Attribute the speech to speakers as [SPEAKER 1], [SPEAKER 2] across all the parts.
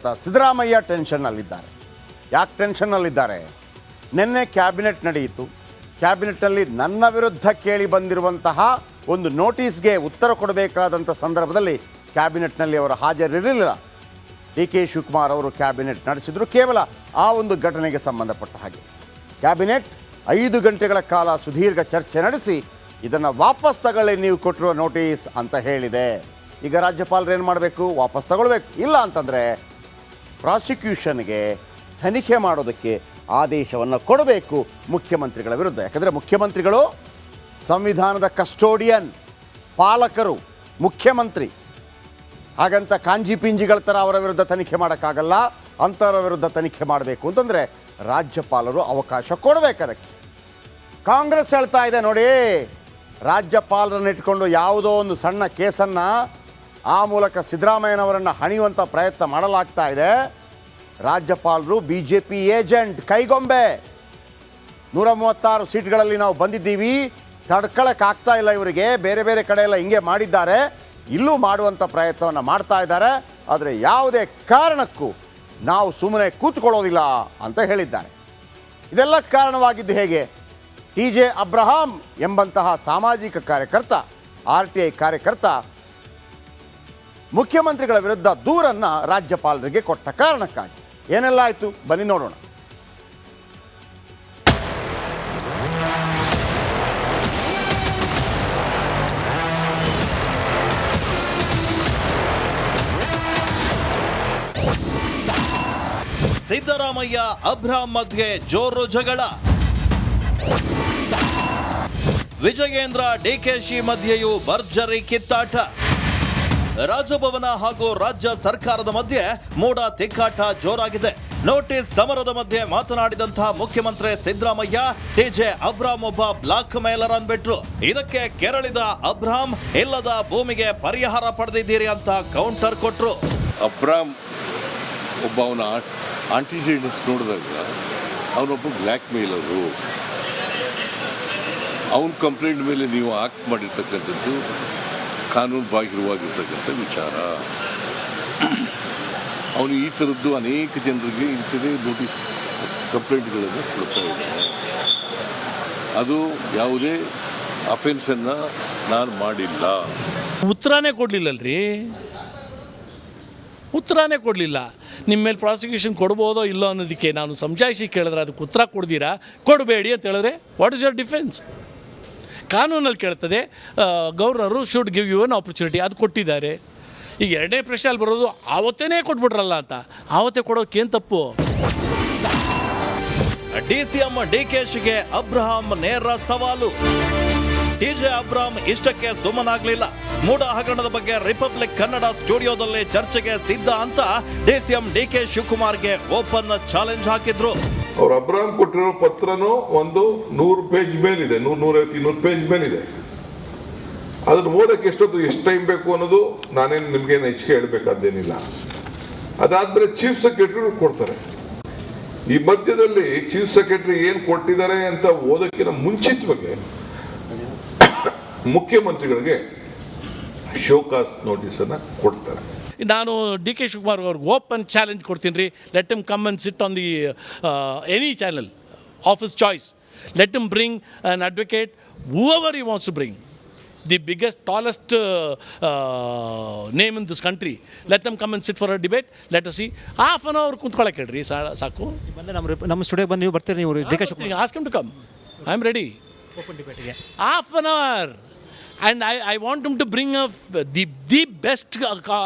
[SPEAKER 1] ಅಂತ ಸಿದ್ದರಾಮಯ್ಯ ಟೆನ್ಷನ್ನಲ್ಲಿದ್ದಾರೆ. ಯಾಕೆ ಟೆನ್ಷನ್ನಲ್ಲಿದ್ದಾರೆ? ನಿನ್ನೆ ಕ್ಯಾಬಿನೆಟ್ ನಡೆಯಿತು. ಕ್ಯಾಬಿನೆಟ್ನಲ್ಲಿ ನನ್ನ ವಿರುದ್ಧ ಕೇಳಿ ಬಂದಿರುವಂತಹ ಒಂದು ನೋಟಿಸ್ಗೆ ಉತ್ತರ ಕೊಡಬೇಕಾದಂಥ ಸಂದರ್ಭದಲ್ಲಿ ಕ್ಯಾಬಿನೆಟ್ನಲ್ಲಿ ಅವರ ಹಾಜರಿರಲಿಲ್ಲ. ಡಿ ಕೆ ಶಿವಕುಮಾರ್ ಅವರು ಕ್ಯಾಬಿನೆಟ್ ನಡೆಸಿದರು. ಕೇವಲ ಆ ಒಂದು ಘಟನೆಗೆ ಸಂಬಂಧಪಟ್ಟ ಹಾಗೆ ಕ್ಯಾಬಿನೆಟ್ 5 ಗಂಟೆಗಳ ಕಾಲ ಸುದೀರ್ಘ ಚರ್ಚೆ ನಡೆಸಿ ಇದನ್ನು ವಾಪಸ್ ತಗೊಳ್ಳಿ ನೀವು ಕೊಟ್ಟಿರುವ ನೋಟಿಸ್ ಅಂತ ಹೇಳಿದೆ. ಈಗ ರಾಜ್ಯಪಾಲರು ಏನು ಮಾಡಬೇಕು? ವಾಪಸ್ ತಗೊಳ್ಬೇಕು. ಇಲ್ಲ ಅಂತಂದರೆ ಪ್ರಾಸಿಕ್ಯೂಷನ್ಗೆ ತನಿಖೆ ಮಾಡೋದಕ್ಕೆ ಆದೇಶವನ್ನು ಕೊಡಬೇಕು ಮುಖ್ಯಮಂತ್ರಿಗಳ ವಿರುದ್ಧ. ಯಾಕಂದರೆ ಮುಖ್ಯಮಂತ್ರಿಗಳು ಸಂವಿಧಾನದ ಕಸ್ಟೋಡಿಯನ್, ಪಾಲಕರು, ಮುಖ್ಯಮಂತ್ರಿ. ಹಾಗಂತ ಕಾಂಜಿ ಪಿಂಜಿಗಳ ಥರ ಅವರ ವಿರುದ್ಧ ತನಿಖೆ ಮಾಡೋಕ್ಕಾಗಲ್ಲ. ಅಂಥವರ ವಿರುದ್ಧ ತನಿಖೆ ಮಾಡಬೇಕು ಅಂತಂದರೆ ರಾಜ್ಯಪಾಲರು ಅವಕಾಶ ಕೊಡಬೇಕು. ಅದಕ್ಕೆ ಕಾಂಗ್ರೆಸ್ ಹೇಳ್ತಾ ಇದೆ, ನೋಡಿ ರಾಜ್ಯಪಾಲರನ್ನು ಇಟ್ಕೊಂಡು ಯಾವುದೋ ಒಂದು ಸಣ್ಣ ಕೇಸನ್ನು ಆ ಮೂಲಕ ಸಿದ್ದರಾಮಯ್ಯನವರನ್ನು ಹಣಿಯುವಂಥ ಪ್ರಯತ್ನ ಮಾಡಲಾಗ್ತಾ ಇದೆ. ರಾಜ್ಯಪಾಲರು BJP ಏಜೆಂಟ್, ಕೈಗೊಂಬೆ. 136 ಸೀಟ್ಗಳಲ್ಲಿ ನಾವು ಬಂದಿದ್ದೀವಿ, ತಡ್ಕೊಳ್ಳೋಕ್ಕಾಗ್ತಾ ಇಲ್ಲ ಇವರಿಗೆ. ಬೇರೆ ಬೇರೆ ಕಡೆ ಎಲ್ಲ ಹಿಂಗೆ ಮಾಡಿದ್ದಾರೆ, ಇಲ್ಲೂ ಮಾಡುವಂಥ ಪ್ರಯತ್ನವನ್ನು ಮಾಡ್ತಾ ಇದ್ದಾರೆ. ಆದರೆ ಯಾವುದೇ ಕಾರಣಕ್ಕೂ ನಾವು ಸುಮ್ಮನೆ ಕೂತ್ಕೊಳ್ಳೋದಿಲ್ಲ ಅಂತ ಹೇಳಿದ್ದಾರೆ. ಇದೆಲ್ಲ ಕಾರಣವಾಗಿದ್ದು ಹೇಗೆ? TJ ಅಬ್ರಹಾಂ ಎಂಬಂತಹ ಸಾಮಾಜಿಕ ಕಾರ್ಯಕರ್ತ, RTI ಕಾರ್ಯಕರ್ತ ಮುಖ್ಯಮಂತ್ರಿಗಳ ವಿರುದ್ಧ ದೂರನ್ನು ರಾಜ್ಯಪಾಲರಿಗೆ ಕೊಟ್ಟ ಕಾರಣಕ್ಕಾಗಿ. ಏನೆಲ್ಲ ಆಯಿತು ಬನ್ನಿ ನೋಡೋಣ.
[SPEAKER 2] ಸಿದ್ದರಾಮಯ್ಯ ಅಬ್ರಹಾಂ ಮಧ್ಯೆ ಜೋರು ಜಗಳ. ವಿಜಯೇಂದ್ರ DKಶಿ ಮಧ್ಯೆಯೂ ಭರ್ಜರಿ ಕಿತ್ತಾಟ. ರಾಜಭವನ ಹಾಗೂ ರಾಜ್ಯ ಸರ್ಕಾರದ ಮಧ್ಯೆ ಮೂಡ ತಿಕ್ಕಾಟ ಜೋರಾಗಿದೆ. ನೋಟಿಸ್ ಸಮರದ ಮಧ್ಯೆ ಮಾತನಾಡಿದಂತಹ ಮುಖ್ಯಮಂತ್ರಿ ಸಿದ್ದರಾಮಯ್ಯ TJ ಅಬ್ರಹಾಂ ಒಬ್ಬ ಬ್ಲಾಕ್ ಮೇಲರ್ ಅಂದ್ಬಿಟ್ರು. ಇದಕ್ಕೆ ಕೆರಳಿದ ಅಬ್ರಹಾಂ ಇಲ್ಲದ ಭೂಮಿಗೆ ಪರಿಹಾರ ಪಡೆದಿದ್ದೀರಿ ಅಂತ ಕೌಂಟರ್ ಕೊಟ್ರು.
[SPEAKER 3] ಅಬ್ರಹಾಂ ಒಬ್ಬ ಅವನ ಆಂಟಿಸಿಡೆಂಟ್ಸ್ ನೋಡಿದಾಗ ಅವನೊಬ್ಬ ಬ್ಲ್ಯಾಕ್ ಮೇಲರು. ಅವನ ಕಂಪ್ಲೇಂಟ್ ಮೇಲೆ ನೀವು ಆಕ್ಟ್ ಮಾಡಿರ್ತಕ್ಕಂಥದ್ದು ಕಾನೂನು ಬಾಹಿರವಾಗಿರ್ತಕ್ಕಂಥ ವಿಚಾರ. ಅವನು ಈ ಥರದ್ದು ಅನೇಕ ಜನರಿಗೆ ಇಂಥದೇ ನೋಟಿಸ್ ಕಂಪ್ಲೇಂಟ್ಗಳನ್ನು ಕೊಡ್ತಾ ಇದ್ದಾನೆ. ಅದು ಯಾವುದೇ ಅಫೆನ್ಸನ್ನು ನಾನು ಮಾಡಿಲ್ಲ.
[SPEAKER 4] ಉತ್ತರನೇ ಕೊಡಲಿಲ್ಲಲ್ರಿ, ಉತ್ತರನೇ ಕೊಡಲಿಲ್ಲ. ನಿಮ್ಮ ಮೇಲೆ ಪ್ರಾಸಿಕ್ಯೂಷನ್ ಕೊಡ್ಬೋದೋ ಇಲ್ಲೋ ಅನ್ನೋದಕ್ಕೆ ನಾನು ಸಮಜಾಯಿಸಿ ಕೇಳಿದ್ರೆ ಅದಕ್ಕೆ ಉತ್ತರ ಕೊಡ್ದಿರಾ, ಕೊಡಬೇಡಿ ಅಂತ ಹೇಳಿದ್ರೆ ವಾಟ್ ಇಸ್ ಯುವರ್ ಡಿಫೆನ್ಸ್? ಕಾನೂನಲ್ಲಿ ಕೇಳ್ತದೆ, governor should give you an opportunity. ಅದು ಕೊಟ್ಟಿದ್ದಾರೆ. ಈಗ ಎರಡನೇ ಪ್ರಶ್ನೆಯಲ್ಲಿ ಬರೋದು ಆವತ್ತೇ ಕೊಟ್ಬಿಟ್ರಲ್ಲ ಅಂತ. ಆವತ್ತೇ ಕೊಡೋಕ್ಕೇನು ತಪ್ಪು?
[SPEAKER 2] DCM DKಶಿಗೆ ಅಬ್ರಹಾಂ ನೇರ ಸವಾಲು. TJ ಅಬ್ರಹಾಂ ಇಷ್ಟಕ್ಕೆ ಸುಮ್ಮನಾಗ್ಲಿಲ್ಲ. ಮೂಡ ಹಗರಣದ ಬಗ್ಗೆ ರಿಪಬ್ಲಿಕ್ ಕನ್ನಡ ಸ್ಟುಡಿಯೋದಲ್ಲಿ ಚರ್ಚೆಗೆ ಸಿದ್ಧ ಅಂತ DCM DK ಶಿವಕುಮಾರ್ಗೆ ಓಪನ್ ಚಾಲೆಂಜ್ ಹಾಕಿದ್ರು.
[SPEAKER 5] ಅವ್ರು ಅಬ್ರಹಾಂ ಕೊಟ್ಟಿರೋ ಪತ್ರನೂ ಒಂದು 100 ಪೇಜ್ ಮೇಲಿದೆ, 150-200 ಪೇಜ್ ಮೇಲಿದೆ. ಅದನ್ನು ಓದಕ್ಕೆ ಎಷ್ಟು ಟೈಮ್ ಬೇಕು ಅನ್ನೋದು ನಾನೇನು ನಿಮ್ಗೇನು ಹೆಚ್ಚಿಗೆ ಹೇಳ್ಬೇಕಾದ್ದೇನಿಲ್ಲ. ಅದಾದ್ಮೇಲೆ ಚೀಫ್ ಸೆಕ್ರೆಟರಿ ಕೊಡ್ತಾರೆ. ಈ ಮಧ್ಯದಲ್ಲಿ ಚೀಫ್ ಸೆಕ್ರೆಟರಿ ಏನ್ ಕೊಟ್ಟಿದ್ದಾರೆ ಅಂತ ಓದಕ್ಕಿಂತ ಮುಂಚಿತವಾಗಿ ಮುಖ್ಯಮಂತ್ರಿಗಳಿಗೆ ಶೋಕಾಸ್ ನೋಟಿಸ್ ಅನ್ನ ಕೊಡ್ತಾರೆ.
[SPEAKER 4] ನಾನು DK ಶಿವಕುಮಾರ್ ಅವ್ರಿಗೆ ಓಪನ್ ಚಾಲೆಂಜ್ ಕೊಡ್ತೀನಿ ರೀ. Let him come and sit on the any channel of his choice. Let him bring an advocate, whoever he wants to bring, the biggest tallest name in this country. Let them come and sit for a debate. Let us see. Half an hour ಕುಂತ್ಕೊಳ್ಳೋಕೆ ಹೇಳ್ರಿ, ಸಾಕು.
[SPEAKER 6] ನಮ್ಮ studio ಬಂದು ನೀವು ಬರ್ತೀರಿ, ನೀವು DK Shivakumar
[SPEAKER 4] ask him to come. I am ready.
[SPEAKER 6] Open ಡಿಬೇಟ್ಗೆ
[SPEAKER 4] half an hour. And I want him to bring up the best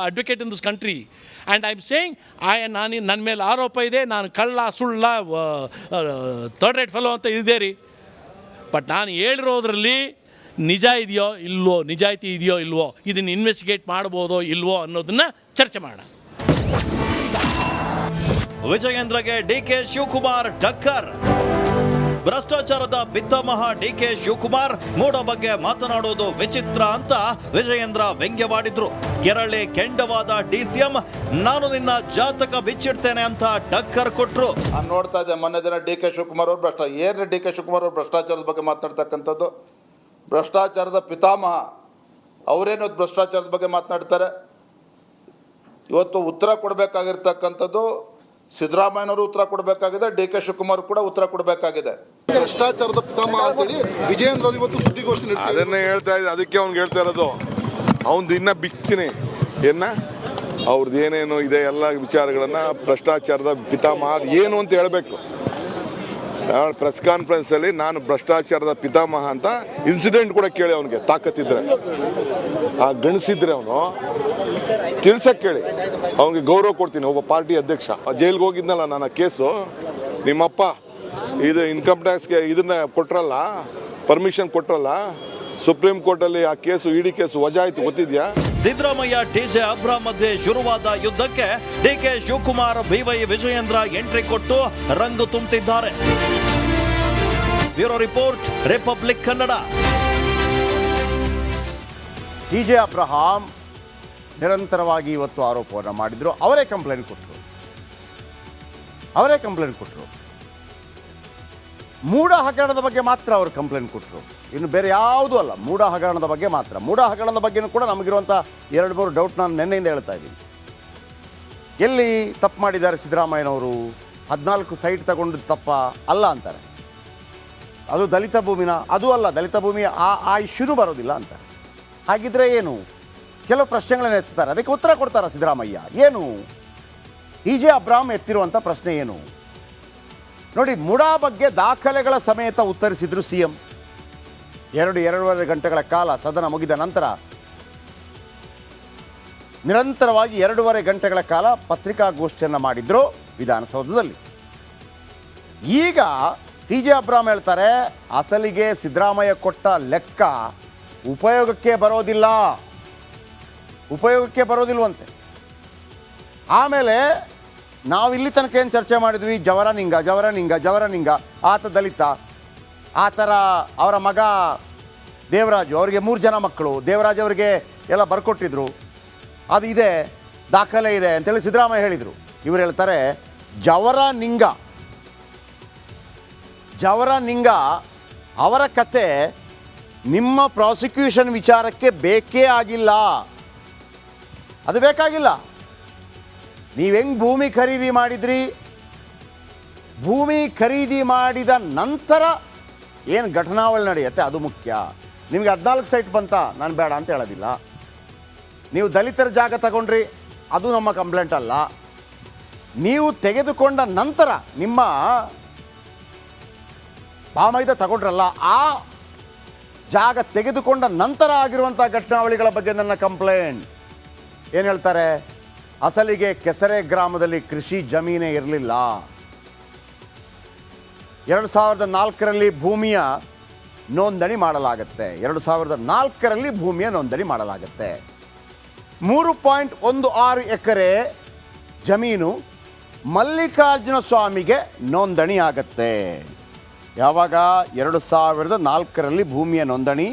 [SPEAKER 4] advocate in this country. And I'm saying, ನನ್ನ ಮೇಲೆ ಆರೋಪ ಇದೆ, ನಾನು ಕಳ್ಳ, ಸುಳ್ಳ, ಥರ್ಡ್ ರೇಟ್ ಫೆಲೋ ಅಂತ ಇದೆ ರೀ. ಬಟ್ ನಾನು ಹೇಳಿರೋದ್ರಲ್ಲಿ ನಿಜ ಇದೆಯೋ ಇಲ್ವೋ, ನಿಜಾಯಿತಿ ಇದೆಯೋ ಇಲ್ವೋ, ಇದನ್ನು ಇನ್ವೆಸ್ಟಿಗೇಟ್ ಮಾಡ್ಬೋದೋ ಇಲ್ವೋ ಅನ್ನೋದನ್ನು ಚರ್ಚೆ ಮಾಡೋಣ.
[SPEAKER 2] ವಿಜಯೇಂದ್ರಗೆ DK ಶಿವಕುಮಾರ್ ಟಕ್ಕರ್. ಭ್ರಷ್ಟಾಚಾರದ ಪಿತಾಮಹ DK ಶಿವಕುಮಾರ್ ಮೂಡ ಬಗ್ಗೆ ಮಾತನಾಡೋದು ವಿಚಿತ್ರ ಅಂತ ವಿಜಯೇಂದ್ರ ವ್ಯಂಗ್ಯವಾಡಿದ್ರು. ಕೆರಳಿ ಕೆಂಡವಾದ DCM, ನಾನು ನಿನ್ನ ಜಾತಕ ಬಿಚ್ಚಿಡ್ತೇನೆ ಅಂತ ಟಕ್ಕರ್ ಕೊಟ್ರು.
[SPEAKER 7] ನಾನು ನೋಡ್ತಾ ಇದ್ದೆ ಮೊನ್ನೆ ದಿನ DK ಶಿವಕುಮಾರ್ ಅವರು DK ಶಿವಕುಮಾರ್ ಅವರು ಭ್ರಷ್ಟಾಚಾರದ ಬಗ್ಗೆ ಮಾತನಾಡ್ತಕ್ಕಂಥದ್ದು. ಭ್ರಷ್ಟಾಚಾರದ ಪಿತಾಮಹ ಅವರೇನು ಭ್ರಷ್ಟಾಚಾರದ ಬಗ್ಗೆ ಮಾತನಾಡ್ತಾರೆ? ಇವತ್ತು ಉತ್ತರ ಕೊಡಬೇಕಾಗಿರ್ತಕ್ಕಂಥದ್ದು ಸಿದ್ದರಾಮಯ್ಯನವರು ಉತ್ತರ ಕೊಡಬೇಕಾಗಿದೆ, ಡಿ ಕೆ ಶಿವಕುಮಾರ್ ಕೂಡ ಉತ್ತರ ಕೊಡಬೇಕಾಗಿದೆ.
[SPEAKER 8] ಭ್ರಷ್ಟಾಚಾರದ ಪಿತಾಮಹ ಅಂತೇಳಿ ವಿಜಯೇಂದ್ರ ಅವರು ಇವತ್ತು ಸುದ್ದಿಗೋಷ್ಠಿ ನಡೆಸಿ
[SPEAKER 5] ಅದನ್ನೇ ಹೇಳ್ತಾ ಇದ್ದೆ, ಅದಕ್ಕೆ ಅವ್ನಿಗೆ ಹೇಳ್ತಾ ಇರೋದು. ಅವನದು ಇನ್ನೂ ಬಿಚ್ಚಿನಿ ಅವ್ರದ್ದು ಏನೇನು ಇದೆ ಎಲ್ಲ ವಿಚಾರಗಳನ್ನು ಭ್ರಷ್ಟಾಚಾರದ ಪಿತಾಮಹ ಅದು ಏನು ಅಂತ ಹೇಳಬೇಕು. ಪ್ರೆಸ್ ಕಾನ್ಫರೆನ್ಸಲ್ಲಿ ನಾನು ಭ್ರಷ್ಟಾಚಾರದ ಪಿತಾಮಹ ಅಂತ ಇನ್ಸಿಡೆಂಟ್ ಕೂಡ ಕೇಳಿ ಅವನಿಗೆ ತಾಕತ್ತಿದ್ರೆ, ಆ ಗಣಿಸಿದ್ರೆ ಅವನು ತಿಳ್ಸಕ್ಕೆ ಕೇಳಿ, ಅವನಿಗೆ ಗೌರವ ಕೊಡ್ತೀನಿ. ಒಬ್ಬ ಪಾರ್ಟಿ ಅಧ್ಯಕ್ಷ ಜೈಲ್ಗೆ ಹೋಗಿದ್ನಲ್ಲ ನಾನು ಆ ಕೇಸು, ನಿಮ್ಮಪ್ಪ ಇದು ಇನ್ಕಮ್ ಟ್ಯಾಕ್ಸ್ಗೆ ಇದನ್ನ ಕೊಟ್ರಲ್ಲ, ಪರ್ಮಿಷನ್ ಕೊಟ್ರಲ್ಲ, ಸುಪ್ರೀಂ ಕೋರ್ಟಲ್ಲಿ ಆ ಕೇಸು ಇಡಿ ಕೇಸು ವಜಾ ಆಯ್ತು, ಗೊತ್ತಿದ್ಯಾ?
[SPEAKER 2] ಸಿದ್ದರಾಮಯ್ಯ ಡಿಜೆ ಅಬ್ರಾಮ್ ಮಧ್ಯೆ ಶುರುವಾದ ಯುದ್ಧಕ್ಕೆ DK Shivakumar BY Vijayendra entry ಕೊಟ್ಟು ರಂಗು ತುಂಬುತ್ತಿದ್ದಾರೆ. Bureau report, Republic Kannada.
[SPEAKER 1] DJ Abraham ನಿರಂತರವಾಗಿ ಇವತ್ತು ಆರೋಪವನ್ನು ಮಾಡಿದ್ರು. ಅವರೇ ಕಂಪ್ಲೇಂಟ್ ಕೊಟ್ಟರು. ಮೂಢ ಹಗರಣದ ಬಗ್ಗೆ ಮಾತ್ರ ಅವರು ಕಂಪ್ಲೇಂಟ್ ಕೊಟ್ಟರು, ಇನ್ನು ಬೇರೆ ಯಾವುದೂ ಅಲ್ಲ. ಮೂಢ ಹಗರಣದ ಬಗ್ಗೆ ಮಾತ್ರ. ಮೂಢ ಹಗರಣದ ಬಗ್ಗೆನೂ ಕೂಡ ನಮಗಿರುವಂಥ 2-3 ಡೌಟ್ ನಾನು ನಿನ್ನೆಯಿಂದ ಹೇಳ್ತಾ ಇದ್ದೀನಿ. ಎಲ್ಲಿ ತಪ್ಪು ಮಾಡಿದ್ದಾರೆ ಸಿದ್ದರಾಮಯ್ಯನವರು? 14 ಸೈಟ್ ತಗೊಂಡು ತಪ್ಪ ಅಲ್ಲ ಅಂತಾರೆ. ಅದು ದಲಿತ ಭೂಮಿನ? ಅದು ಅಲ್ಲ, ದಲಿತ ಭೂಮಿ ಆ ಇಶ್ಯೂನೂ ಬರೋದಿಲ್ಲ ಅಂತಾರೆ. ಹಾಗಿದ್ರೆ ಏನು? ಕೆಲವು ಪ್ರಶ್ನೆಗಳನ್ನು ಎತ್ತಾರೆ, ಅದಕ್ಕೆ ಉತ್ತರ ಕೊಡ್ತಾರ ಸಿದ್ದರಾಮಯ್ಯ. ಏನು ಡಿಜೆ ಅಬ್ರಾಮ್ ಎತ್ತಿರುವಂಥ ಪ್ರಶ್ನೆ ಏನು ನೋಡಿ. ಮುಡಾ ಬಗ್ಗೆ ದಾಖಲೆಗಳ ಸಮೇತ ಉತ್ತರಿಸಿದ್ರು ಸಿಎಂ. 2-2.5 ಗಂಟೆಗಳ ಕಾಲ ಸದನ ಮುಗಿದ ನಂತರ ನಿರಂತರವಾಗಿ 2.5 ಗಂಟೆಗಳ ಕಾಲ ಪತ್ರಿಕಾಗೋಷ್ಠಿಯನ್ನು ಮಾಡಿದ್ರು ವಿಧಾನಸೌಧದಲ್ಲಿ. ಈಗ ಡಿಜೆ ಅಬ್ರಾಮ್ ಹೇಳ್ತಾರೆ, ಅಸಲಿಗೆ ಸಿದ್ದರಾಮಯ್ಯ ಕೊಟ್ಟ ಲೆಕ್ಕ ಉಪಯೋಗಕ್ಕೆ ಬರೋದಿಲ್ವಂತೆ. ಆಮೇಲೆ ನಾವಿಲ್ಲಿ ತನಕ ಏನು ಚರ್ಚೆ ಮಾಡಿದ್ವಿ, ಜವರನಿಂಗ, ಆತ ದಲಿತ, ಆ ಥರ ಅವರ ಮಗ ದೇವರಾಜು, ಅವರಿಗೆ 3 ಜನ ಮಕ್ಕಳು, ದೇವರಾಜ್ ಅವರಿಗೆ ಎಲ್ಲ ಬರ್ಕೊಟ್ಟಿದ್ರು, ಅದು ಇದೆ, ದಾಖಲೆ ಇದೆ ಅಂತೇಳಿ ಸಿದ್ದರಾಮಯ್ಯ ಹೇಳಿದರು. ಇವರು ಹೇಳ್ತಾರೆ ಜವರನಿಂಗ ಅವರ ಕತೆ ನಿಮ್ಮ ಪ್ರಾಸಿಕ್ಯೂಷನ್ ವಿಚಾರಕ್ಕೆ ಬೇಕೇ ಆಗಿಲ್ಲ, ಅದು ಬೇಕಾಗಿಲ್ಲ. ನೀವು ಹೆಂಗೆ ಭೂಮಿ ಖರೀದಿ ಮಾಡಿದ್ರಿ, ಭೂಮಿ ಖರೀದಿ ಮಾಡಿದ ನಂತರ ಏನು ಘಟನಾವಳಿ ನಡೆಯುತ್ತೆ ಅದು ಮುಖ್ಯ. ನಿಮಗೆ 14 ಸೈಟ್ ಬಂತ, ನಾನು ಬೇಡ ಅಂತ ಹೇಳೋದಿಲ್ಲ. ನೀವು ದಲಿತರ ಜಾಗ ತಗೊಂಡ್ರಿ, ಅದು ನಮ್ಮ ಕಂಪ್ಲೇಂಟ್ ಅಲ್ಲ. ನೀವು ತೆಗೆದುಕೊಂಡ ನಂತರ ನಿಮ್ಮ ಬಾಮೈದ ತಗೊಂಡ್ರಲ್ಲ, ಆ ಜಾಗ ತೆಗೆದುಕೊಂಡ ನಂತರ ಆಗಿರುವಂಥ ಘಟನಾವಳಿಗಳ ಬಗ್ಗೆ ನನ್ನ ಕಂಪ್ಲೇಂಟ್. ಏನು ಹೇಳ್ತಾರೆ, ಅಸಲಿಗೆ ಕೆಸರೆ ಗ್ರಾಮದಲ್ಲಿ ಕೃಷಿ ಜಮೀನೇ ಇರಲಿಲ್ಲ. 2004ರಲ್ಲಿ ಭೂಮಿಯ ನೋಂದಣಿ ಮಾಡಲಾಗುತ್ತೆ. 2004ರಲ್ಲಿ ಭೂಮಿಯ ನೋಂದಣಿ ಮಾಡಲಾಗುತ್ತೆ. 3.16 ಎಕರೆ ಜಮೀನು ಮಲ್ಲಿಕಾರ್ಜುನ ಸ್ವಾಮಿಗೆ ನೋಂದಣಿ ಆಗತ್ತೆ. ಯಾವಾಗ? 2004ರಲ್ಲಿ ಭೂಮಿಯ ನೋಂದಣಿ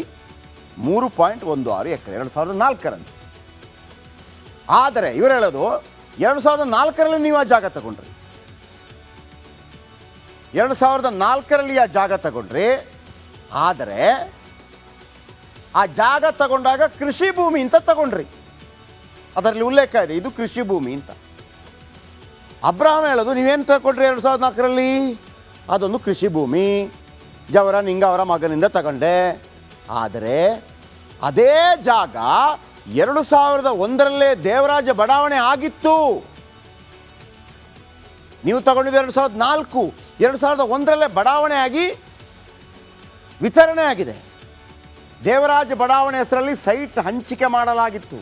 [SPEAKER 1] 3.16 ಎಕರೆ 2004ರಲ್ಲಿ. ಆದರೆ ಇವರು ಹೇಳೋದು 2004ರಲ್ಲಿ ನೀವು ಆ ಜಾಗ ತಗೊಂಡ್ರಿ, 2004ರಲ್ಲಿ ಆ ಜಾಗ ತಗೊಂಡ್ರಿ. ಆದರೆ ಆ ಜಾಗ ತಗೊಂಡಾಗ ಕೃಷಿ ಭೂಮಿ ಅಂತ ತಗೊಂಡ್ರಿ, ಅದರಲ್ಲಿ ಉಲ್ಲೇಖ ಇದೆ, ಇದು ಕೃಷಿ ಭೂಮಿ ಅಂತ. ಅಬ್ರಾಹಂ ಹೇಳೋದು ನೀವೇನು ತಗೊಂಡ್ರಿ 2004ರಲ್ಲಿ? ಅದೊಂದು ಕೃಷಿ ಭೂಮಿ, ಜವರನಿಂಗ ಅವರ ಮಗನಿಂದ ತಗೊಂಡೆ. ಆದರೆ ಅದೇ ಜಾಗ 2001ರಲ್ಲೇ ದೇವರಾಜ ಬಡಾವಣೆ ಆಗಿತ್ತು. ನೀವು ತಗೊಂಡಿದ್ದು 2004, 2001ರಲ್ಲೇ ಬಡಾವಣೆ ಆಗಿ ವಿತರಣೆ ಆಗಿದೆ. ದೇವರಾಜ ಬಡಾವಣೆ ಹೆಸರಲ್ಲಿ ಸೈಟ್ ಹಂಚಿಕೆ ಮಾಡಲಾಗಿತ್ತು,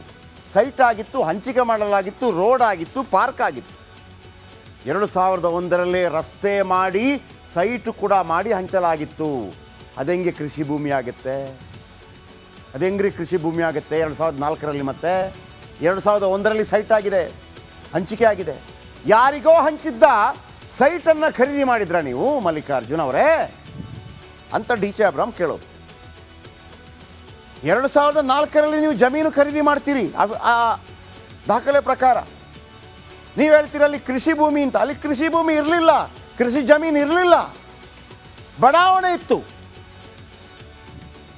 [SPEAKER 1] ಸೈಟ್ ಆಗಿತ್ತು, ಹಂಚಿಕೆ ಮಾಡಲಾಗಿತ್ತು, ರೋಡ್ ಆಗಿತ್ತು, ಪಾರ್ಕ್ ಆಗಿತ್ತು. 2001ರಲ್ಲೇ ರಸ್ತೆ ಮಾಡಿ ಸೈಟ್ ಕೂಡ ಮಾಡಿ ಹಂಚಲಾಗಿತ್ತು. ಅದೆಂಗೆ ಕೃಷಿ ಭೂಮಿ ಆಗುತ್ತೆ? ಅದೆಂಗ್ರಿ ಕೃಷಿ ಭೂಮಿ ಆಗುತ್ತೆ 2004ರಲ್ಲಿ? ಮತ್ತೆ 2001ರಲ್ಲಿ ಸೈಟ್ ಆಗಿದೆ, ಹಂಚಿಕೆ ಆಗಿದೆ. ಯಾರಿಗೋ ಹಂಚಿದ್ದ ಸೈಟನ್ನು ಖರೀದಿ ಮಾಡಿದ್ರ ನೀವು ಮಲ್ಲಿಕಾರ್ಜುನ್ ಅವರೇ ಅಂತ ಡಿಜೆ ಅಬ್ರಾಮ್ ಕೇಳೋದು. 2004ರಲ್ಲಿ ನೀವು ಜಮೀನು ಖರೀದಿ ಮಾಡ್ತೀರಿ, ಆ ದಾಖಲೆ ಪ್ರಕಾರ ನೀವು ಹೇಳ್ತೀರಲ್ಲಿ ಕೃಷಿ ಭೂಮಿ ಅಂತ. ಅಲ್ಲಿ ಕೃಷಿ ಭೂಮಿ ಇರಲಿಲ್ಲ, ಕೃಷಿ ಜಮೀನು ಇರಲಿಲ್ಲ, ಬಡಾವಣೆ ಇತ್ತು.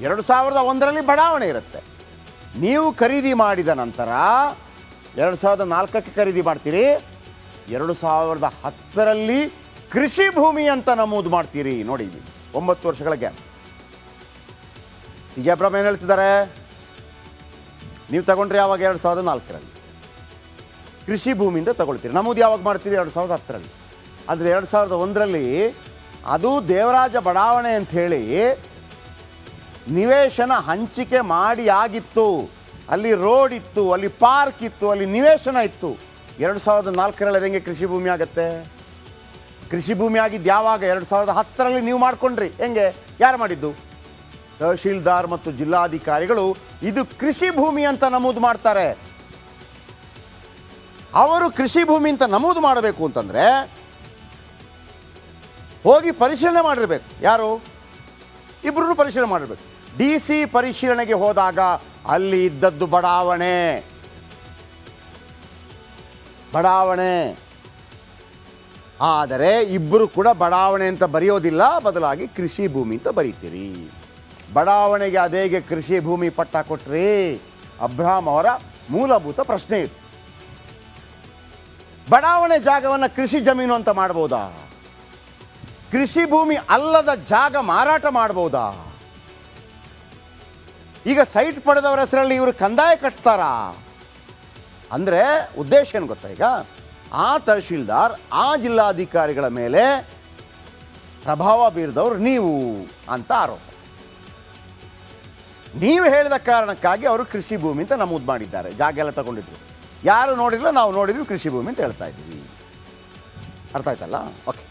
[SPEAKER 1] 2001ರಲ್ಲಿ ಬಡಾವಣೆ ಇರುತ್ತೆ. ನೀವು ಖರೀದಿ ಮಾಡಿದ ನಂತರ 2004ಕ್ಕೆ ಖರೀದಿ ಮಾಡ್ತೀರಿ, 2010ರಲ್ಲಿ ಕೃಷಿ ಭೂಮಿ ಅಂತ ನಮೂದು ಮಾಡ್ತೀರಿ. ನೋಡಿ ಇಲ್ಲಿ 9 ವರ್ಷಗಳ ಗ್ಯಾಪ್. ವಿಜಯಪುರಂ ಏನು ಹೇಳ್ತಿದ್ದಾರೆ? ನೀವು ತಗೊಂಡ್ರೆ ಯಾವಾಗ? 2004ರಲ್ಲಿ ಕೃಷಿ ಭೂಮಿಯಿಂದ ತಗೊಳ್ತೀರಿ. ನಮೂದು ಯಾವಾಗ ಮಾಡ್ತೀರಿ? 2010ರಲ್ಲಿ. ಆದರೆ 2001ರಲ್ಲಿ ಅದು ದೇವರಾಜ ಬಡಾವಣೆ ಅಂಥೇಳಿ ನಿವೇಶನ ಹಂಚಿಕೆ ಮಾಡಿ ಆಗಿತ್ತು. ಅಲ್ಲಿ ರೋಡ್ ಇತ್ತು, ಅಲ್ಲಿ ಪಾರ್ಕ್ ಇತ್ತು, ಅಲ್ಲಿ ನಿವೇಶನ ಇತ್ತು. 2004ರಲ್ಲಿ ಅದು ಹೆಂಗೆ ಕೃಷಿ ಭೂಮಿ ಆಗುತ್ತೆ? ಕೃಷಿ ಭೂಮಿ ಆಗಿದ್ದು ಯಾವಾಗ? 2010ರಲ್ಲಿ ನೀವು ಮಾಡಿಕೊಂಡ್ರಿ. ಹೆಂಗೆ? ಯಾರು ಮಾಡಿದ್ದು? ತಹಶೀಲ್ದಾರ್ ಮತ್ತು ಜಿಲ್ಲಾಧಿಕಾರಿಗಳು ಇದು ಕೃಷಿ ಭೂಮಿ ಅಂತ ನಮೂದು ಮಾಡ್ತಾರೆ. ಅವರು ಕೃಷಿ ಭೂಮಿ ಅಂತ ನಮೂದು ಮಾಡಬೇಕು ಅಂತಂದರೆ ಹೋಗಿ ಪರಿಶೀಲನೆ ಮಾಡಿರಬೇಕು. ಯಾರು? ಇಬ್ಬರೂ ಪರಿಶೀಲನೆ ಮಾಡಿರಬೇಕು. DC ಪರಿಶೀಲನೆಗೆ ಹೋದಾಗ ಅಲ್ಲಿ ಇದ್ದದ್ದು ಬಡಾವಣೆ. ಆದರೆ ಇಬ್ಬರು ಕೂಡ ಬಡಾವಣೆ ಅಂತ ಬರೆಯೋದಿಲ್ಲ, ಬದಲಾಗಿ ಕೃಷಿ ಭೂಮಿ ಅಂತ ಬರೀತೀರಿ. ಬಡಾವಣೆಗೆ ಅದೇಗೆ ಕೃಷಿ ಭೂಮಿ ಪಟ್ಟ ಕೊಟ್ರಿ? ಅಬ್ರಹಾಂ ಅವರ ಮೂಲಭೂತ ಪ್ರಶ್ನೆ ಇದು. ಬಡಾವಣೆ ಜಾಗವನ್ನು ಕೃಷಿ ಜಮೀನು ಅಂತ ಮಾಡ್ಬೋದಾ? ಕೃಷಿ ಭೂಮಿ ಅಲ್ಲದ ಜಾಗ ಮಾರಾಟ ಮಾಡ್ಬೋದಾ? ಈಗ ಸೈಟ್ ಪಡೆದವರ ಹೆಸರಲ್ಲಿ ಇವರು ಕಂದಾಯ ಕಟ್ತಾರಾ? ಅಂದರೆ ಉದ್ದೇಶ ಏನು ಗೊತ್ತಾ? ಈಗ ಆ ತಹಶೀಲ್ದಾರ್, ಆ ಜಿಲ್ಲಾಧಿಕಾರಿಗಳ ಮೇಲೆ ಪ್ರಭಾವ ಬೀರಿದವರು ನೀವು ಅಂತ ಆರೋಪ. ನೀವು ಹೇಳಿದ ಕಾರಣಕ್ಕಾಗಿ ಅವರು ಕೃಷಿ ಭೂಮಿ ಅಂತ ನಮೂದು ಮಾಡಿದ್ದಾರೆ. ಜಾಗ ಎಲ್ಲ ತಗೊಂಡಿದ್ರು. ಯಾರು ನೋಡಿಲ್ಲ, ನಾವು ನೋಡಿದ್ವಿ, ಕೃಷಿ ಭೂಮಿ ಅಂತ ಹೇಳ್ತಾ ಇದ್ದೀವಿ. ಅರ್ಥ ಆಯ್ತಲ್ಲ? ಓಕೆ.